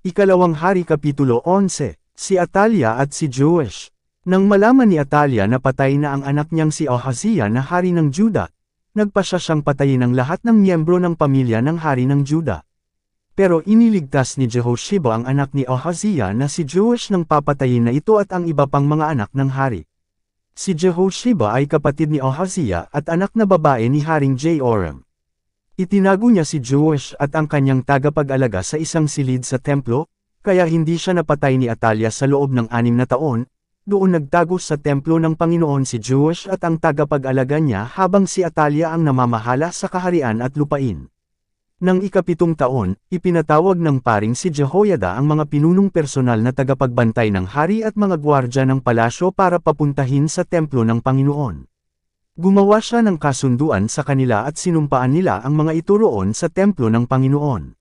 Ikalawang Hari Kapitulo 11, si Atalia at si Joash. Nang malaman ni Atalia na patay na ang anak niyang si Ahazia na hari ng Juda, nagpasya siyang patayin ang lahat ng miyembro ng pamilya ng hari ng Juda. Pero iniligtas ni Jehosheba ang anak ni Ahazia na si Joash nang papatayin na ito at ang iba pang mga anak ng hari. Si Jehosheba ay kapatid ni Ahazia at anak na babae ni Haring Joram. Itinago niya si Joash at ang kanyang tagapag-alaga sa isang silid sa templo, kaya hindi siya napatay ni Atalia sa loob ng 6 na taon. Doon nagtago sa templo ng Panginoon si Joash at ang tagapag-alaga niya habang si Atalia ang namamahala sa kaharian at lupain. Nang ika-7 taon, ipinatawag ng paring si Jehoiada ang mga pinunong personal na tagapagbantay ng hari at mga gwardya ng palasyo para papuntahin sa templo ng Panginoon. Gumawa siya ng kasunduan sa kanila at sinumpaan nila ang mga ito roon sa templo ng Panginoon.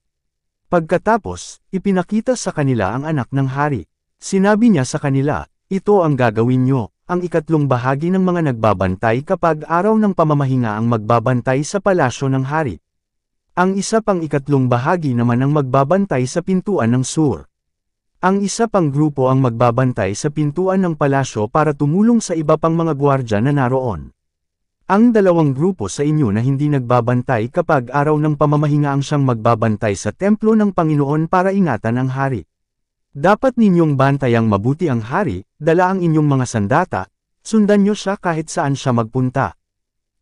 Pagkatapos, ipinakita sa kanila ang anak ng hari. Sinabi niya sa kanila, "Ito ang gagawin nyo, ang 3 bahagi ng mga nagbabantay kapag araw ng pamamahinga ang magbabantay sa palasyo ng hari. Ang isa pang 3 bahagi naman ang magbabantay sa pintuan ng sur. Ang isa pang grupo ang magbabantay sa pintuan ng palasyo para tumulong sa iba pang mga gwardya na naroon. Ang 2 grupo sa inyo na hindi nagbabantay kapag araw ng pamamahinga ang siyang magbabantay sa templo ng Panginoon para ingatan ang hari. Dapat ninyong bantayang mabuti ang hari, dala ang inyong mga sandata, sundan nyo siya kahit saan siya magpunta.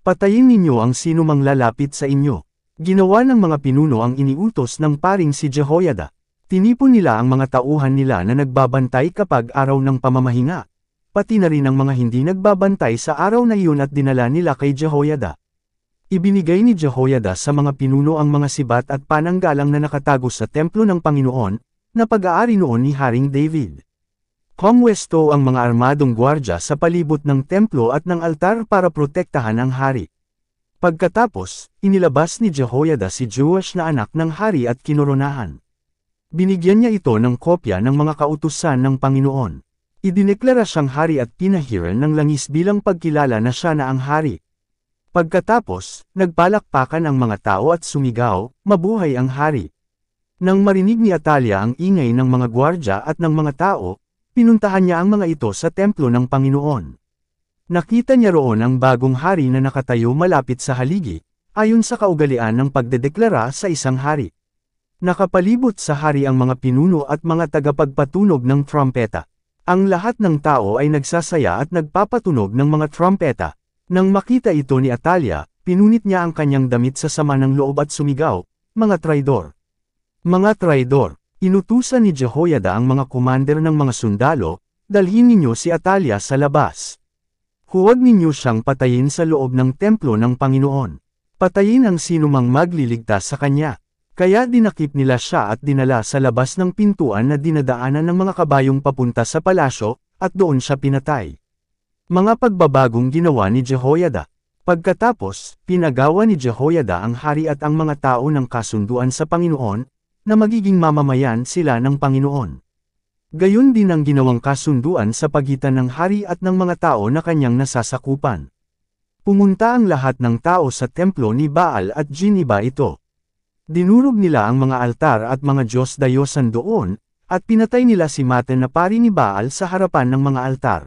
Patayin ninyo ang sino mang lalapit sa inyo." Ginawa ng mga pinuno ang iniutos ng paring si Jehoiada. Tinipon nila ang mga tauhan nila na nagbabantay kapag araw ng pamamahinga, pati na rin ang mga hindi nagbabantay sa araw na iyon at dinala nila kay Jehoiada. Ibinigay ni Jehoiada sa mga pinuno ang mga sibat at pananggalang na nakatago sa templo ng Panginoon, na pag-aari noon ni Haring David. Pumwesto ang mga armadong gwardya sa palibot ng templo at ng altar para protektahan ang hari. Pagkatapos, inilabas ni Jehoiada si Joash na anak ng hari at kinoronahan. Binigyan niya ito ng kopya ng mga kautusan ng Panginoon. Idineklara siyang hari at pinahiran ng langis bilang pagkilala na siya na ang hari. Pagkatapos, nagpalakpakan ang mga tao at sumigaw, "Mabuhay ang hari!" Nang marinig ni Atalia ang ingay ng mga gwardya at ng mga tao, pinuntahan niya ang mga ito sa templo ng Panginoon. Nakita niya roon ang bagong hari na nakatayo malapit sa haligi, ayon sa kaugalian ng pagdedeklara sa isang hari. Nakapalibot sa hari ang mga pinuno at mga tagapagpatunog ng trumpeta. Ang lahat ng tao ay nagsasaya at nagpapatunog ng mga trumpeta. Nang makita ito ni Atalia, pinunit niya ang kanyang damit sa sama ng loob at sumigaw, "Mga traidor! Mga traidor!" Inutusan ni Jehoiada ang mga komander ng mga sundalo, "Dalhin ninyo si Atalia sa labas. Huwag ninyo siyang patayin sa loob ng templo ng Panginoon. Patayin ang sinumang magliligtas sa kanya." Kaya dinakip nila siya at dinala sa labas ng pintuan na dinadaanan ng mga kabayong papunta sa palasyo, at doon siya pinatay. Mga pagbabagong ginawa ni Jehoiada. Pagkatapos, pinagawa ni Jehoiada ang hari at ang mga tao ng kasunduan sa Panginoon, na magiging mamamayan sila ng Panginoon. Gayon din ang ginawang kasunduan sa pagitan ng hari at ng mga tao na kanyang nasasakupan. Pumunta ang lahat ng tao sa templo ni Baal at giniba ito. Dinurog nila ang mga altar at mga Diyos-dayosan doon, at pinatay nila si Matan na pari ni Baal sa harapan ng mga altar.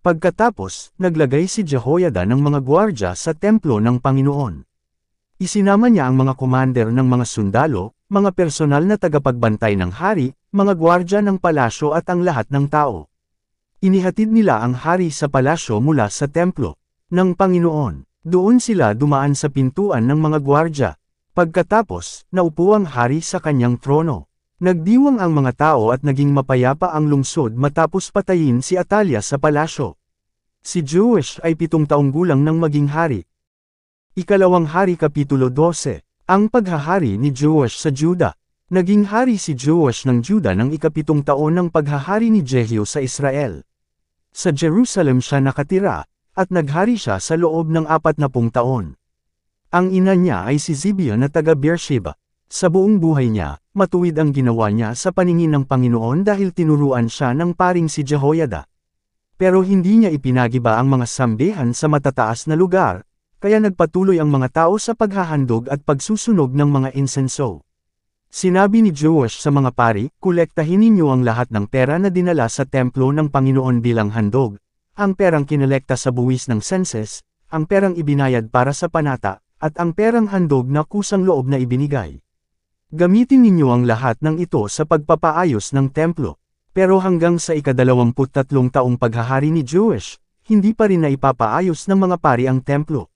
Pagkatapos, naglagay si Jehoiada ng mga gwardya sa templo ng Panginoon. Isinama niya ang mga komander ng mga sundalo, mga personal na tagapagbantay ng hari, mga gwardya ng palasyo at ang lahat ng tao. Inihatid nila ang hari sa palasyo mula sa templo ng Panginoon. Doon sila dumaan sa pintuan ng mga gwardya. Pagkatapos, naupo ang hari sa kanyang trono. Nagdiwang ang mga tao at naging mapayapa ang lungsod matapos patayin si Atalia sa palasyo. Si Joash ay 7 taong gulang nang maging hari. Ikalawang Hari Kapitulo 12. Ang paghahari ni Joash sa Juda. Naging hari si Joash ng Juda ng 7 taon ng paghahari ni Jehu sa Israel. Sa Jerusalem siya nakatira, at naghari siya sa loob ng 40 taon. Ang ina niya ay si Zibia na taga Beersheba. Sa buong buhay niya, matuwid ang ginawa niya sa paningin ng Panginoon dahil tinuruan siya ng paring si Jehoiada. Pero hindi niya ipinagiba ang mga sambihan sa matataas na lugar, kaya nagpatuloy ang mga tao sa paghahandog at pagsusunog ng mga insenso. Sinabi ni Joash sa mga pari, kolektahin ninyo ang lahat ng pera na dinala sa templo ng Panginoon bilang handog, ang perang kinolekta sa buwis ng senses, ang perang ibinayad para sa panata, at ang perang handog na kusang loob na ibinigay. Gamitin ninyo ang lahat ng ito sa pagpapaayos ng templo. Pero hanggang sa ika-23 taong paghahari ni Joash, hindi pa rin na ipapaayos ng mga pari ang templo.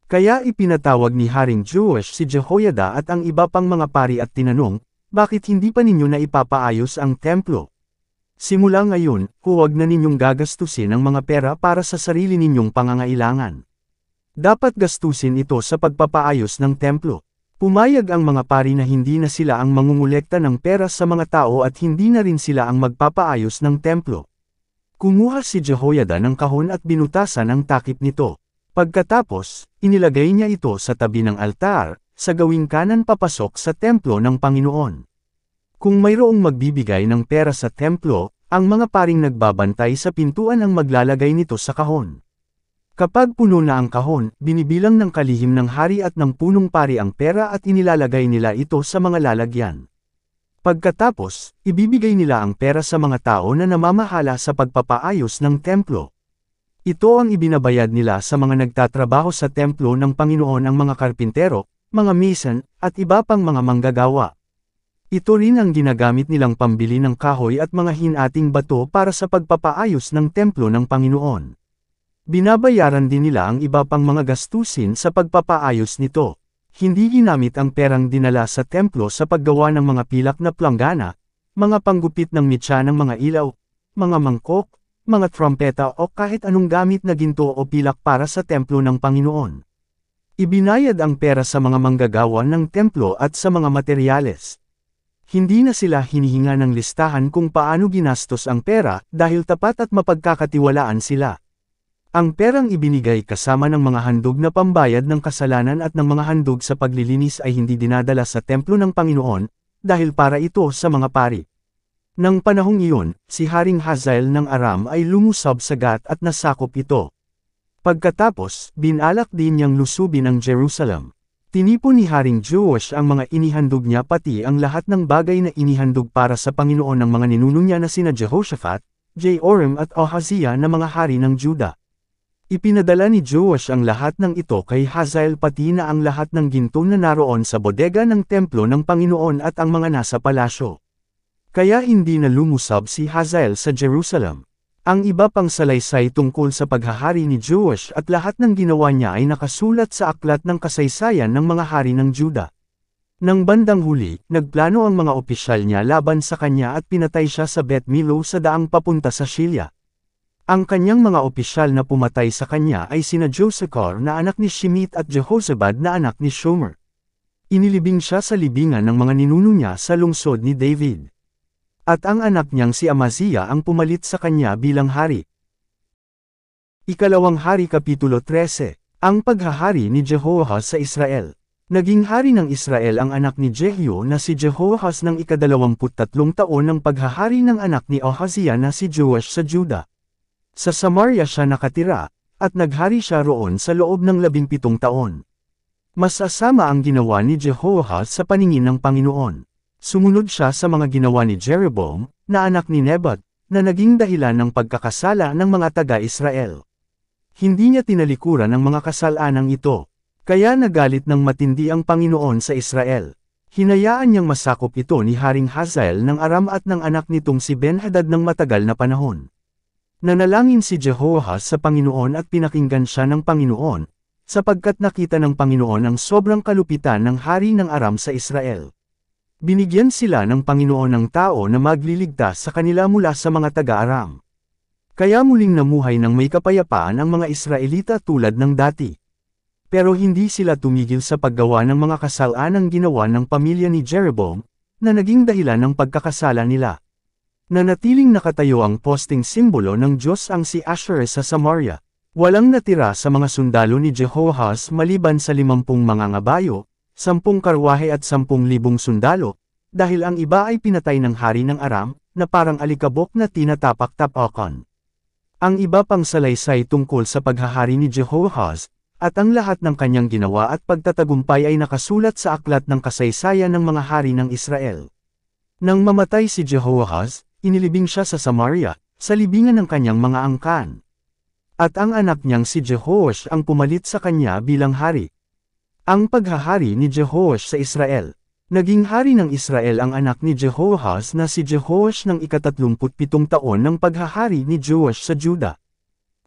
Kaya ipinatawag ni Haring Joash si Jehoiada at ang iba pang mga pari at tinanong, bakit hindi pa ninyo na ipapaayos ang templo? Simula ngayon, huwag na ninyong gagastusin ang mga pera para sa sarili ninyong pangangailangan. Dapat gastusin ito sa pagpapaayos ng templo. Pumayag ang mga pari na hindi na sila ang mangungulekta ng pera sa mga tao at hindi na rin sila ang magpapaayos ng templo. Kumuha si Jehoiada ng kahon at binutasan ang takip nito. Pagkatapos, inilagay niya ito sa tabi ng altar, sa gawing kanan papasok sa templo ng Panginoon. Kung mayroong magbibigay ng pera sa templo, ang mga paring nagbabantay sa pintuan ang maglalagay nito sa kahon. Kapag puno na ang kahon, binibilang ng kalihim ng hari at ng punong pari ang pera at inilalagay nila ito sa mga lalagyan. Pagkatapos, ibibigay nila ang pera sa mga tao na namamahala sa pagpapaayos ng templo. Ito ang ibinabayad nila sa mga nagtatrabaho sa templo ng Panginoon, ang mga karpintero, mga mason, at iba pang mga manggagawa. Ito rin ang ginagamit nilang pambili ng kahoy at mga hinating bato para sa pagpapaayos ng templo ng Panginoon. Binabayaran din nila ang iba pang mga gastusin sa pagpapaayos nito. Hindi ginamit ang perang dinala sa templo sa paggawa ng mga pilak na planggana, mga panggupit ng mitya ng mga ilaw, mga mangkok, mga trompeta o kahit anong gamit na ginto o pilak para sa templo ng Panginoon. Ibinayad ang pera sa mga manggagawa ng templo at sa mga materyales. Hindi na sila hinihinga ng listahan kung paano ginastos ang pera dahil tapat at mapagkakatiwalaan sila. Ang perang ibinigay kasama ng mga handog na pambayad ng kasalanan at ng mga handog sa paglilinis ay hindi dinadala sa templo ng Panginoon, dahil para ito sa mga pari. Nang panahong iyon, si Haring Hazael ng Aram ay lumusab sa Gat at nasakop ito. Pagkatapos, binalak din niyang lusubin ang Jerusalem. Tinipon ni Haring Joash ang mga inihandog niya pati ang lahat ng bagay na inihandog para sa Panginoon ng mga ninuno niya na sina Jehoshaphat, Joram at Ahaziah na mga hari ng Juda. Ipinadala ni Joash ang lahat ng ito kay Hazael pati na ang lahat ng ginto na naroon sa bodega ng templo ng Panginoon at ang mga nasa palasyo. Kaya hindi na lumusab si Hazael sa Jerusalem. Ang iba pang salaysay tungkol sa paghahari ni Joash at lahat ng ginawa niya ay nakasulat sa aklat ng kasaysayan ng mga hari ng Juda. Nang bandang huli, nagplano ang mga opisyal niya laban sa kanya at pinatay siya sa Bet Milo sa daang papunta sa Shilya. Ang kanyang mga opisyal na pumatay sa kanya ay sina Josacar na anak ni Shimit at Jehozabad na anak ni Shomer. Inilibing siya sa libingan ng mga ninuno niya sa lungsod ni David. At ang anak niyang si Amaziah ang pumalit sa kanya bilang hari. Ikalawang Hari Kapitulo 13. Ang paghahari ni Jehoahaz sa Israel. Naging hari ng Israel ang anak ni Jehu na si Jehoahaz ng ika-23 taon ng paghahari ng anak ni Ahaziah na si Joash sa Juda. Sa Samaria siya nakatira, at naghari siya roon sa loob ng 17 taon. Masasama ang ginawa ni Jehoahaz sa paningin ng Panginoon. Sumunod siya sa mga ginawa ni Jeroboam, na anak ni Nebat, na naging dahilan ng pagkakasala ng mga taga-Israel. Hindi niya tinalikuran ang mga kasalanang ito. Kaya nagalit ng matindi ang Panginoon sa Israel. Hinayaan niyang masakop ito ni Haring Hazael ng Aram at ng anak nitong si Ben-Hadad ng matagal na panahon. Nanalangin si Jehoahaz sa Panginoon at pinakinggan siya ng Panginoon, sapagkat nakita ng Panginoon ang sobrang kalupitan ng hari ng Aram sa Israel. Binigyan sila ng Panginoon ng tao na magliligtas sa kanila mula sa mga taga-Aram. Kaya muling namuhay ng may kapayapaan ang mga Israelita tulad ng dati. Pero hindi sila tumigil sa paggawa ng mga kasalanang ginawa ng pamilya ni Jeroboam, na naging dahilan ng pagkakasala nila. Nanatiling nakatayo ang posting simbolo ng Diyos ang si Asherah sa Samaria. Walang natira sa mga sundalo ni Jehoahaz maliban sa 50 mga ngabayo, 10 karwahe at 10,000 sundalo, dahil ang iba ay pinatay ng hari ng Aram, na parang alikabok na tinatapak-tapakan. Ang iba pang salaysay tungkol sa paghahari ni Jehoahaz, at ang lahat ng kanyang ginawa at pagtatagumpay ay nakasulat sa aklat ng kasaysayan ng mga hari ng Israel. Nang mamatay si Jehoahaz, inilibing siya sa Samaria, sa libingan ng kanyang mga angkan. At ang anak niyang si Jehoash ang pumalit sa kanya bilang hari. Ang paghahari ni Jehoash sa Israel. Naging hari ng Israel ang anak ni Jehoahaz na si Jehoash ng ika-37 taon ng paghahari ni Joash sa Juda.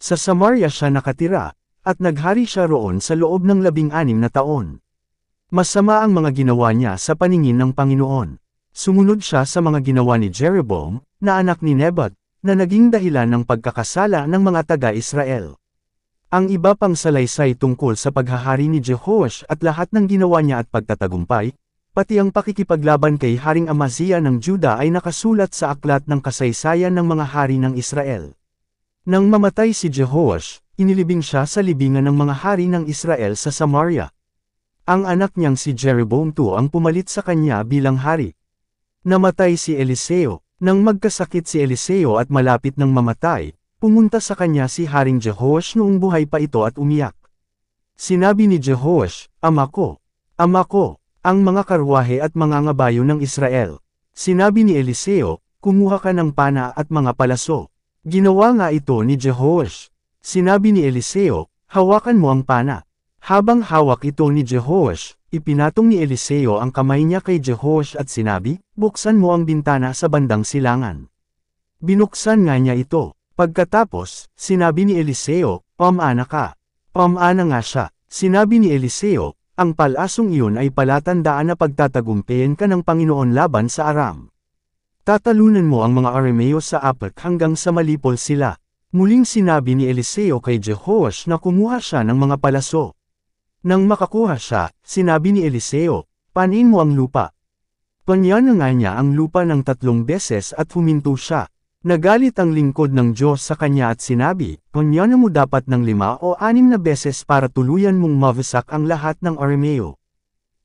Sa Samaria siya nakatira, at naghari siya roon sa loob ng 16 na taon. Masama ang mga ginawa niya sa paningin ng Panginoon. Sumunod siya sa mga ginawa ni Jeroboam, na anak ni Nebat, na naging dahilan ng pagkakasala ng mga taga-Israel. Ang iba pang salaysay tungkol sa paghahari ni Jehoash at lahat ng ginawa niya at pagtatagumpay, pati ang pakikipaglaban kay Haring Amaziah ng Juda ay nakasulat sa aklat ng kasaysayan ng mga hari ng Israel. Nang mamatay si Jehoash, inilibing siya sa libingan ng mga hari ng Israel sa Samaria. Ang anak niyang si Jeroboam II ang pumalit sa kanya bilang hari. Namatay si Eliseo. Nang magkasakit si Eliseo at malapit ng mamatay, pumunta sa kanya si Haring Jehoash noong buhay pa ito at umiyak. Sinabi ni Jehoash, Ama ko, ang mga karwahe at mga ngabayo ng Israel. Sinabi ni Eliseo, kumuha ka ng pana at mga palaso. Ginawa nga ito ni Jehoash. Sinabi ni Eliseo, hawakan mo ang pana. Habang hawak ito ni Jehoash, ipinatong ni Eliseo ang kamay niya kay Jehoash at sinabi, buksan mo ang bintana sa bandang silangan. Binuksan nga niya ito. Pagkatapos, sinabi ni Eliseo, pamana ka. Pamana nga siya. Sinabi ni Eliseo, ang palasong iyon ay palatandaan na pagtatagumpayan ka ng Panginoon laban sa Aram. Tatalunan mo ang mga Arameo sa Apek hanggang sa malipol sila. Muling sinabi ni Eliseo kay Jehoash na kumuha siya ng mga palaso. Nang makakuha siya, sinabi ni Eliseo, panin mo ang lupa. Panyan nga niya ang lupa ng 3 beses at huminto siya. Nagalit ang lingkod ng Diyos sa kanya at sinabi, panyan mo dapat ng 5 o 6 na beses para tuluyan mong mawasak ang lahat ng Arameo.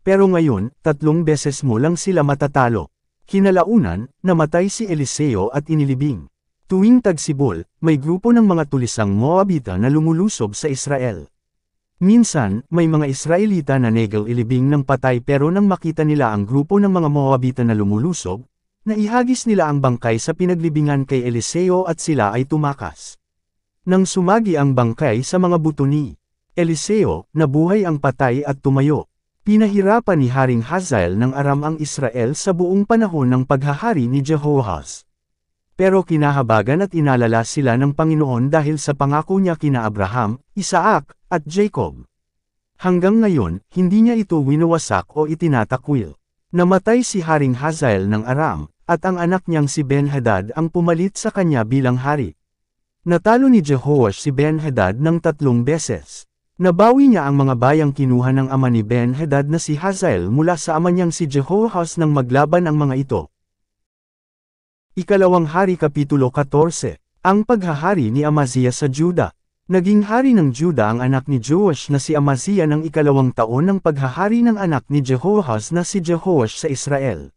Pero ngayon, 3 beses mo lang sila matatalo. Kinalaunan, namatay si Eliseo at inilibing. Tuwing tagsibol, may grupo ng mga tulisang Moabita na lumulusob sa Israel. Minsan, may mga Israelita na ilibing ng patay pero nang makita nila ang grupo ng mga Moabita na lumulusob, naihagis nila ang bangkay sa pinaglibingan kay Eliseo at sila ay tumakas. Nang sumagi ang bangkay sa mga buto ni Eliseo, nabuhay ang patay at tumayo. Pinahirapan ni Haring Hazael ng Aram ang Israel sa buong panahon ng paghahari ni Jehoahaz. Pero kinahabagan at inalala sila ng Panginoon dahil sa pangako niya kina Abraham, Isaac, at Jacob. Hanggang ngayon, hindi niya ito winawasak o itinatakwil. Namatay si Haring Hazael ng Aram, at ang anak niyang si Ben-Hadad ang pumalit sa kanya bilang hari. Natalo ni Jehoash si Ben-Hadad ng 3 beses. Nabawi niya ang mga bayang kinuha ng ama ni Ben-Hadad na si Hazael mula sa ama niyang si Jehoahaz nang maglaban ang mga ito. Ikalawang Hari Kapitulo 14. Ang paghahari ni Amaziah sa Juda. Naging hari ng Juda ang anak ni Joash na si Amaziah ng 2 taon ng paghahari ng anak ni Jehoahaz na si Jehoash sa Israel.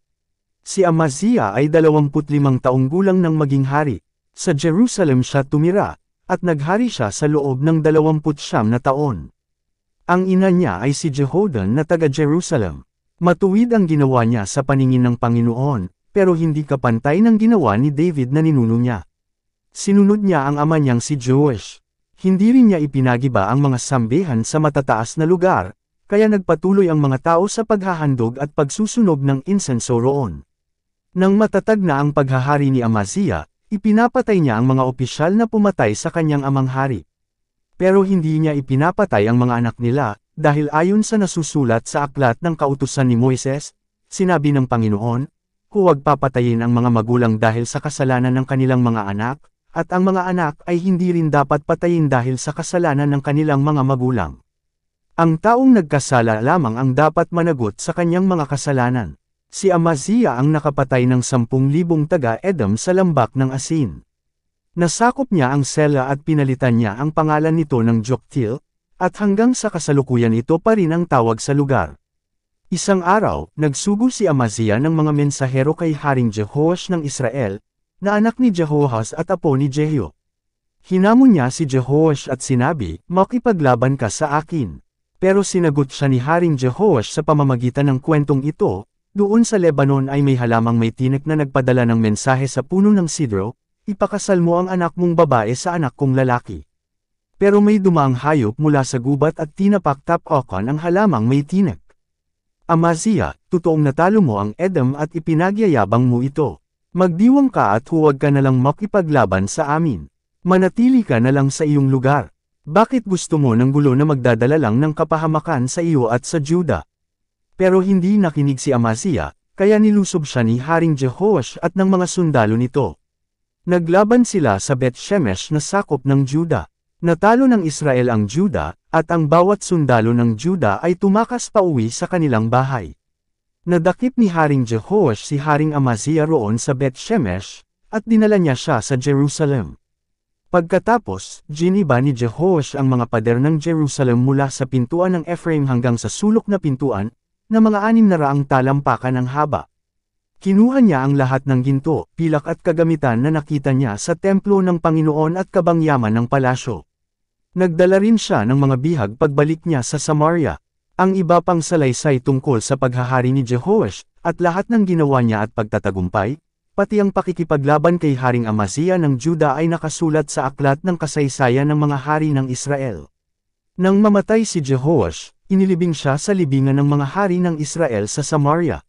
Si Amaziah ay 25 taong gulang nang maging hari. Sa Jerusalem siya tumira, at naghari siya sa loob ng 29 na taon. Ang ina niya ay si Jehoadan na taga-Jerusalem. Matuwid ang ginawa niya sa paningin ng Panginoon, pero hindi kapantay ng ginawa ni David na ninuno niya. Sinunod niya ang ama niyang si Joash. Hindi rin niya ipinagiba ang mga sambihan sa matataas na lugar, kaya nagpatuloy ang mga tao sa paghahandog at pagsusunog ng insenso roon. Nang matatag na ang paghahari ni Amaziah, ipinapatay niya ang mga opisyal na pumatay sa kanyang amang hari. Pero hindi niya ipinapatay ang mga anak nila, dahil ayon sa nasusulat sa aklat ng kautusan ni Moises, sinabi ng Panginoon, huwag papatayin ang mga magulang dahil sa kasalanan ng kanilang mga anak, at ang mga anak ay hindi rin dapat patayin dahil sa kasalanan ng kanilang mga magulang. Ang taong nagkasala lamang ang dapat managot sa kanyang mga kasalanan. Si Amaziah ang nakapatay ng 10,000 taga-Edom sa lambak ng asin. Nasakop niya ang Sela at pinalitan niya ang pangalan nito ng Joktil, at hanggang sa kasalukuyan ito pa rin ang tawag sa lugar. Isang araw, nagsugo si Amaziah ng mga mensahero kay Haring Jehoash ng Israel, na anak ni Jehoahaz at apo ni Jehu. Hinamon niya si Jehoash at sinabi, "Makipaglaban ka sa akin." Pero sinagot siya ni Haring Jehoash sa pamamagitan ng kwentong ito, "Doon sa Lebanon ay may halamang may tinik na nagpadala ng mensahe sa puno ng sidro, ipakasal mo ang anak mong babae sa anak kong lalaki." Pero may dumaang hayop mula sa gubat at tinapak-tapakan ang halamang may tinik. "Amaziya, totoong natalo mo ang Edom at ipinagyayabang mo ito. Magdiwang ka at huwag ka nalang makipaglaban sa amin. Manatili ka na lang sa iyong lugar. Bakit gusto mo ng gulo na magdadala lang ng kapahamakan sa iyo at sa Juda?" Pero hindi nakinig si Amaziya, kaya nilusob siya ni Haring Jehoash at ng mga sundalo nito. Naglaban sila sa Bet-Shemesh na sakop ng Juda. Natalo ng Israel ang Juda, at ang bawat sundalo ng Juda ay tumakas pauwi sa kanilang bahay. Nadakip ni Haring Jehoash si Haring Amaziya roon sa Bet-Shemesh, at dinala niya siya sa Jerusalem. Pagkatapos, giniba ni Jehoash ang mga pader ng Jerusalem mula sa pintuan ng Ephraim hanggang sa sulok na pintuan, na mga 600 talampakan ang haba. Kinuha niya ang lahat ng ginto, pilak at kagamitan na nakita niya sa templo ng Panginoon at kabangyaman ng palasyo. Nagdala rin siya ng mga bihag pagbalik niya sa Samaria. Ang iba pang salaysay tungkol sa paghahari ni Jehoash, at lahat ng ginawa niya at pagtatagumpay, pati ang pakikipaglaban kay Haring Amaziya ng Juda ay nakasulat sa aklat ng kasaysayan ng mga hari ng Israel. Nang mamatay si Jehoash, inilibing siya sa libingan ng mga hari ng Israel sa Samaria.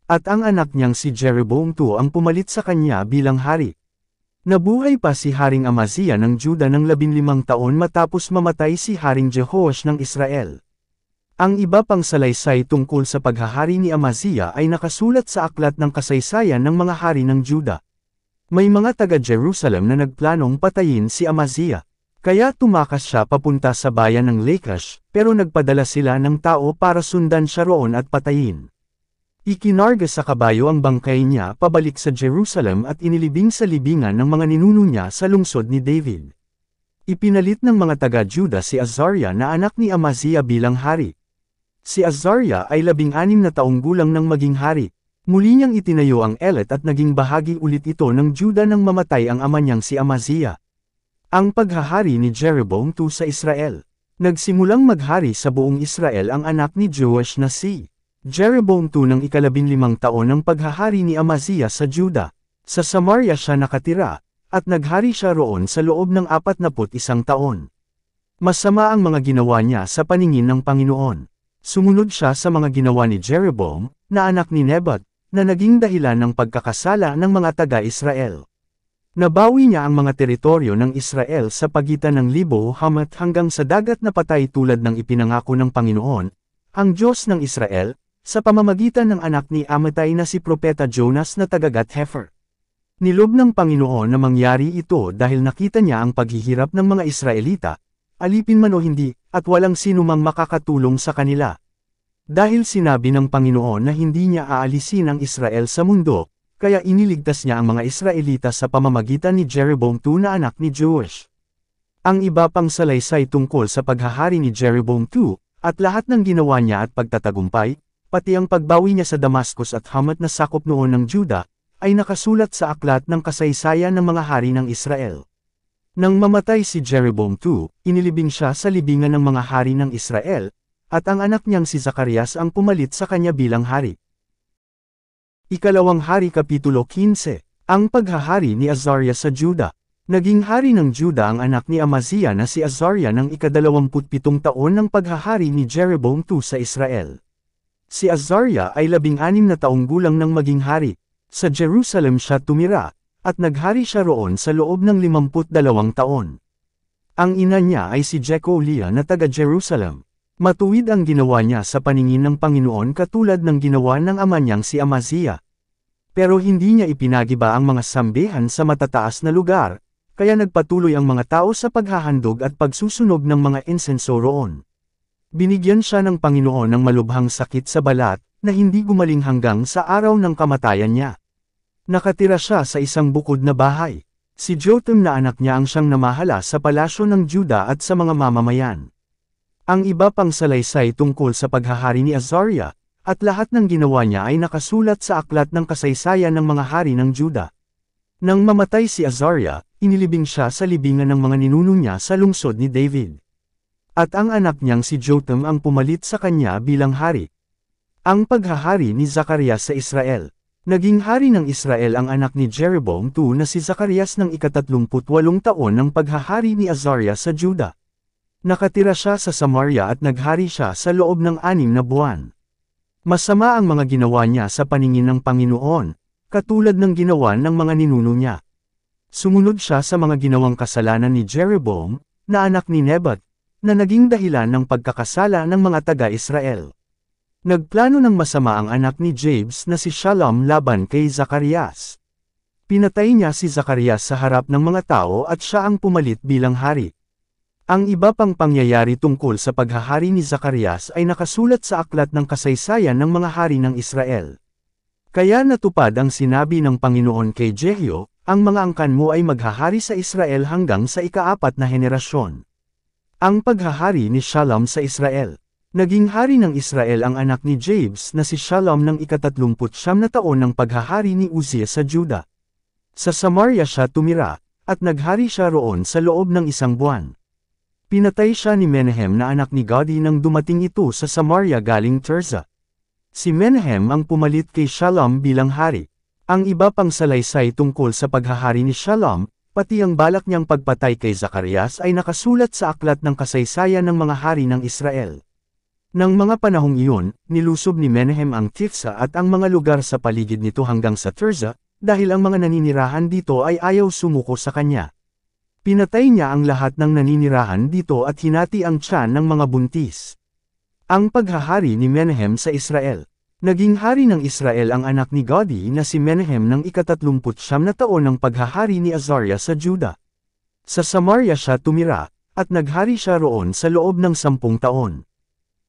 At ang anak niyang si Jeroboam II ang pumalit sa kanya bilang hari. Nabuhay pa si Haring Amaziya ng Juda ng 15 taon matapos mamatay si Haring Jehoash ng Israel. Ang iba pang salaysay tungkol sa paghahari ni Amaziya ay nakasulat sa aklat ng kasaysayan ng mga hari ng Juda. May mga taga-Jerusalem na nagplanong patayin si Amaziya. Kaya tumakas siya papunta sa bayan ng Lachish, pero nagpadala sila ng tao para sundan siya roon at patayin. Ikinarga sa kabayo ang bangkay niya pabalik sa Jerusalem at inilibing sa libingan ng mga ninuno niya sa lungsod ni David. Ipinalit ng mga taga-Juda si Azariah na anak ni Amaziya bilang hari. Si Azariah ay 16 na taong gulang nang maging hari. Muli niyang itinayo ang Elet at naging bahagi ulit ito ng Juda nang mamatay ang ama niyang si Amaziya. Ang paghahari ni Jeroboam II sa Israel. Nagsimulang maghari sa buong Israel ang anak ni Joash na si Jeroboam II ng 15 taon ng paghahari ni Amaziya sa Juda. Sa Samaria siya nakatira, at naghari siya roon sa loob ng 41 taon. Masama ang mga ginawa niya sa paningin ng Panginoon. Sumunod siya sa mga ginawa ni Jeroboam, na anak ni Nebat, na naging dahilan ng pagkakasala ng mga taga-Israel. Nabawi niya ang mga teritoryo ng Israel sa pagitan ng Libo Hamat hanggang sa dagat na patay tulad ng ipinangako ng Panginoon, ang Diyos ng Israel, sa pamamagitan ng anak ni Amittai na si Propeta Jonas na taga-Gat-Hefer. Nilob ng Panginoon na mangyari ito dahil nakita niya ang paghihirap ng mga Israelita, alipin man o hindi, at walang sinumang makakatulong sa kanila. Dahil sinabi ng Panginoon na hindi niya aalisin ang Israel sa mundo, kaya iniligtas niya ang mga Israelita sa pamamagitan ni Jeroboam II na anak ni Joash. Ang iba pang salaysay tungkol sa paghahari ni Jeroboam II, at lahat ng ginawa niya at pagtatagumpay, pati ang pagbawi niya sa Damascus at Hamat na sakop noon ng Juda, ay nakasulat sa aklat ng kasaysayan ng mga hari ng Israel. Nang mamatay si Jeroboam II, inilibing siya sa libingan ng mga hari ng Israel, at ang anak niyang si Zacarias ang pumalit sa kanya bilang hari. Ikalawang Hari Kapitulo 15. Ang paghahari ni Azariah sa Juda. Naging hari ng Juda ang anak ni Amaziya na si Azariah ng 27 taon ng paghahari ni Jeroboam II sa Israel. Si Azariah ay 16 na taong gulang nang maging hari. Sa Jerusalem siya tumira, at naghari siya roon sa loob ng 52 taon. Ang ina niya ay si Jecoliah na taga-Jerusalem. Matuwid ang ginawa niya sa paningin ng Panginoon katulad ng ginawa ng ama niyang si Amaziya. Pero hindi niya ipinagiba ang mga sambihan sa matataas na lugar, kaya nagpatuloy ang mga tao sa paghahandog at pagsusunog ng mga insenso roon. Binigyan siya ng Panginoon ng malubhang sakit sa balat, na hindi gumaling hanggang sa araw ng kamatayan niya. Nakatira siya sa isang bukod na bahay. Si Jotham na anak niya ang siyang namahala sa palasyo ng Juda at sa mga mamamayan. Ang iba pang salaysay tungkol sa paghahari ni Azariah, at lahat ng ginawa niya ay nakasulat sa aklat ng kasaysayan ng mga hari ng Juda. Nang mamatay si Azariah, inilibing siya sa libingan ng mga ninuno niya sa lungsod ni David. At ang anak niyang si Jotham ang pumalit sa kanya bilang hari. Ang paghahari ni Zacarias sa Israel. Naging hari ng Israel ang anak ni Jeroboam II na si Zacarias ng ika-38 taon ng paghahari ni Azariah sa Juda. Nakatira siya sa Samaria at naghari siya sa loob ng 6 na buwan. Masama ang mga ginawa niya sa paningin ng Panginoon, katulad ng ginawa ng mga ninuno niya. Sumunod siya sa mga ginawang kasalanan ni Jeroboam, na anak ni Nebat, na naging dahilan ng pagkakasala ng mga taga-Israel. Nagplano ng masama ang anak ni Jabes na si Shallum laban kay Zacarias. Pinatay niya si Zacarias sa harap ng mga tao at siya ang pumalit bilang hari. Ang iba pang pangyayari tungkol sa paghahari ni Zacarias ay nakasulat sa aklat ng kasaysayan ng mga hari ng Israel. Kaya natupad ang sinabi ng Panginoon kay Jehyo, ang mga angkan mo ay maghahari sa Israel hanggang sa ika-4 na henerasyon. Ang paghahari ni Shallum sa Israel. Naging hari ng Israel ang anak ni Jabes na si Shallum ng ika-39 na taon ng paghahari ni Uzziah sa Juda. Sa Samaria siya tumira, at naghari siya roon sa loob ng 1 buwan. Pinatay siya ni Menahem na anak ni Gadi nang dumating ito sa Samaria galing Tirzah. Si Menahem ang pumalit kay Shallum bilang hari. Ang iba pang salaysay tungkol sa paghahari ni Shallum, pati ang balak niyang pagpatay kay Zacarias ay nakasulat sa aklat ng kasaysayan ng mga hari ng Israel. Nang mga panahong iyon, nilusob ni Menahem ang Tifsa at ang mga lugar sa paligid nito hanggang sa Tirzah, dahil ang mga naninirahan dito ay ayaw sumuko sa kanya. Pinatay niya ang lahat ng naninirahan dito at hinati ang tiyan ng mga buntis. Ang paghahari ni Menahem sa Israel. Naging hari ng Israel ang anak ni Gadi na si Menahem ng ika-39 na taon ng paghahari ni Azariah sa Juda. Sa Samaria siya tumira, at naghari siya roon sa loob ng 10 taon.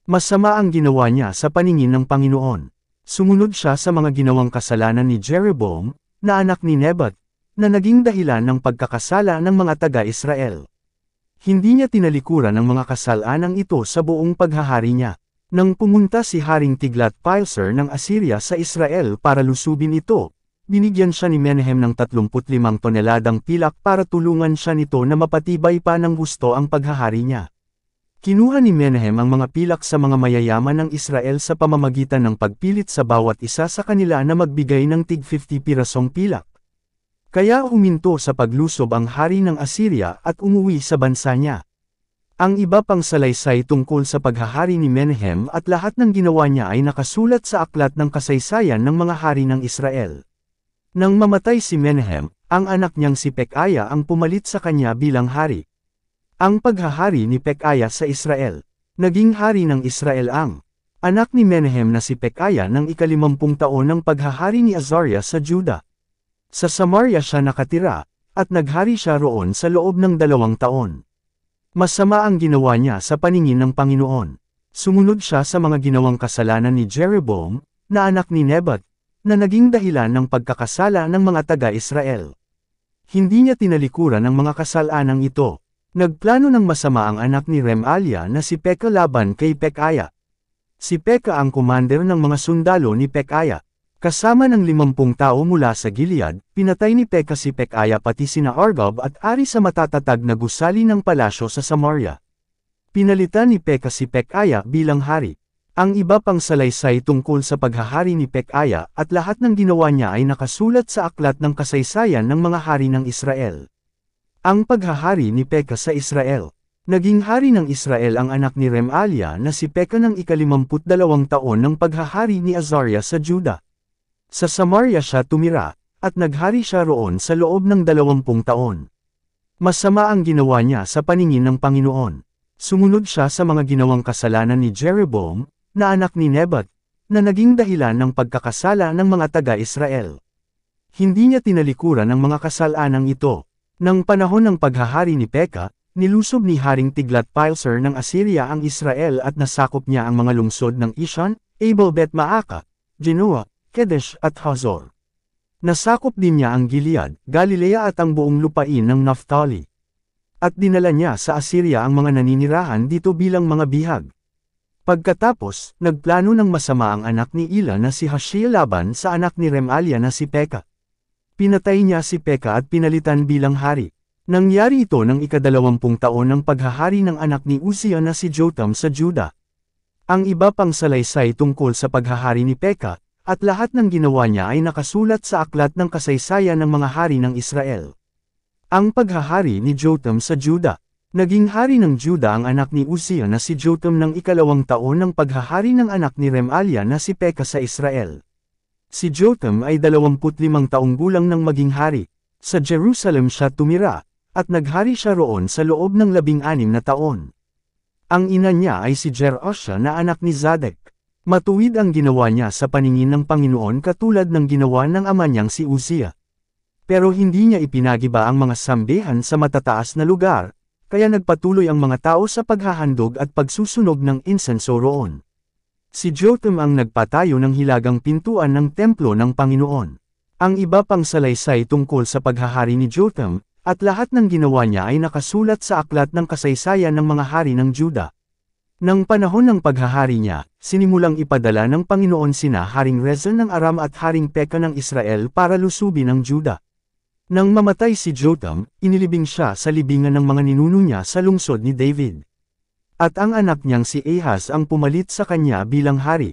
Masama ang ginawa niya sa paningin ng Panginoon. Sumunod siya sa mga ginawang kasalanan ni Jeroboam, na anak ni Nebat, na naging dahilan ng pagkakasala ng mga taga-Israel. Hindi niya tinalikuran ang mga kasalanang ito sa buong paghahari niya. Nang pumunta si Haring Tiglath-Pileser ng Assyria sa Israel para lusubin ito, binigyan siya ni Menahem ng 35 toneladang pilak para tulungan siya nito na mapatibay pa ng gusto ang paghahari niya. Kinuha ni Menahem ang mga pilak sa mga mayayaman ng Israel sa pamamagitan ng pagpilit sa bawat isa sa kanila na magbigay ng tig 50 pirasong pilak. Kaya huminto sa paglusob ang hari ng Assyria at umuwi sa bansa niya. Ang iba pang salaysay tungkol sa paghahari ni Menahem at lahat ng ginawa niya ay nakasulat sa aklat ng kasaysayan ng mga hari ng Israel. Nang mamatay si Menahem, ang anak niyang si Pekaya ang pumalit sa kanya bilang hari. Ang paghahari ni Pekaya sa Israel. Naging hari ng Israel ang anak ni Menahem na si Pekaya ng ika-50 taon ng paghahari ni Azariah sa Juda. Sa Samaria siya nakatira, at naghari siya roon sa loob ng 2 taon. Masama ang ginawa niya sa paningin ng Panginoon. Sumunod siya sa mga ginawang kasalanan ni Jeroboam, na anak ni Nebat, na naging dahilan ng pagkakasala ng mga taga-Israel. Hindi niya tinalikuran ang mga kasalanang ito. Nagplano ng masama ang anak ni Remaliah na si Pekah laban kay Pekaya. Si Pekah ang commander ng mga sundalo ni Pekaya. Kasama ng 50 tao mula sa Gilead, pinatay ni Pekah si Pekaya pati sina Argob at ari sa matatatag na gusali ng palasyo sa Samaria. Pinalitan ni Pekah si Pekaya bilang hari. Ang iba pang salaysay tungkol sa paghahari ni Pekaya at lahat ng ginawa niya ay nakasulat sa aklat ng kasaysayan ng mga hari ng Israel. Ang paghahari ni Pekah sa Israel. Naging hari ng Israel ang anak ni Remaliah na si Pekah ng ika-52 taon ng paghahari ni Azariah sa Juda. Sa Samaria siya tumira, at naghari siya roon sa loob ng 20 taon. Masama ang ginawa niya sa paningin ng Panginoon. Sumunod siya sa mga ginawang kasalanan ni Jeroboam, na anak ni Nebat, na naging dahilan ng pagkakasala ng mga taga-Israel. Hindi niya tinalikuran ang mga kasalanang ito. Nang panahon ng paghahari ni Pekah, nilusob ni Haring Tiglath-Pileser ng Assyria ang Israel at nasakop niya ang mga lungsod ng Ishan, Abel-Bet-Maaka, Genoa, Kedesh at Hazor. Nasakop din niya ang Gilead, Galilea at ang buong lupain ng Naphtali. At dinala niya sa Assyria ang mga naninirahan dito bilang mga bihag. Pagkatapos, nagplano ng masama ang anak ni Ila na si Hashiel laban sa anak ni Remaliah na si Pekah. Pinatay niya si Pekah at pinalitan bilang hari. Nangyari ito ng ika-20 taon ng paghahari ng anak ni Uzziah na si Jotham sa Juda. Ang iba pang salaysay tungkol sa paghahari ni Pekah, at lahat ng ginawa niya ay nakasulat sa aklat ng kasaysayan ng mga hari ng Israel. Ang paghahari ni Jotham sa Juda. Naging hari ng Juda ang anak ni Uzziah na si Jotham ng ika-2 taon ng paghahari ng anak ni Remaliah na si Pekah sa Israel. Si Jotham ay 25 taong gulang nang maging hari. Sa Jerusalem siya tumira, at naghari siya roon sa loob ng 16 na taon. Ang ina niya ay si Jeroshah na anak ni Zadok. Matuwid ang ginawa niya sa paningin ng Panginoon katulad ng ginawa ng ama niyang si Uzziah. Pero hindi niya ipinagiba ang mga sambihan sa matataas na lugar, kaya nagpatuloy ang mga tao sa paghahandog at pagsusunog ng insenso roon. Si Jotham ang nagpatayo ng hilagang pintuan ng templo ng Panginoon. Ang iba pang salaysay tungkol sa paghahari ni Jotham, at lahat ng ginawa niya ay nakasulat sa aklat ng kasaysayan ng mga hari ng Juda. Nang panahon ng paghahari niya, sinimulang ipadala ng Panginoon sina Haring Rezon ng Aram at Haring Pekah ng Israel para lusubin ang Juda. Nang mamatay si Jotham, inilibing siya sa libingan ng mga ninuno niya sa lungsod ni David. At ang anak niyang si Ahaz ang pumalit sa kanya bilang hari.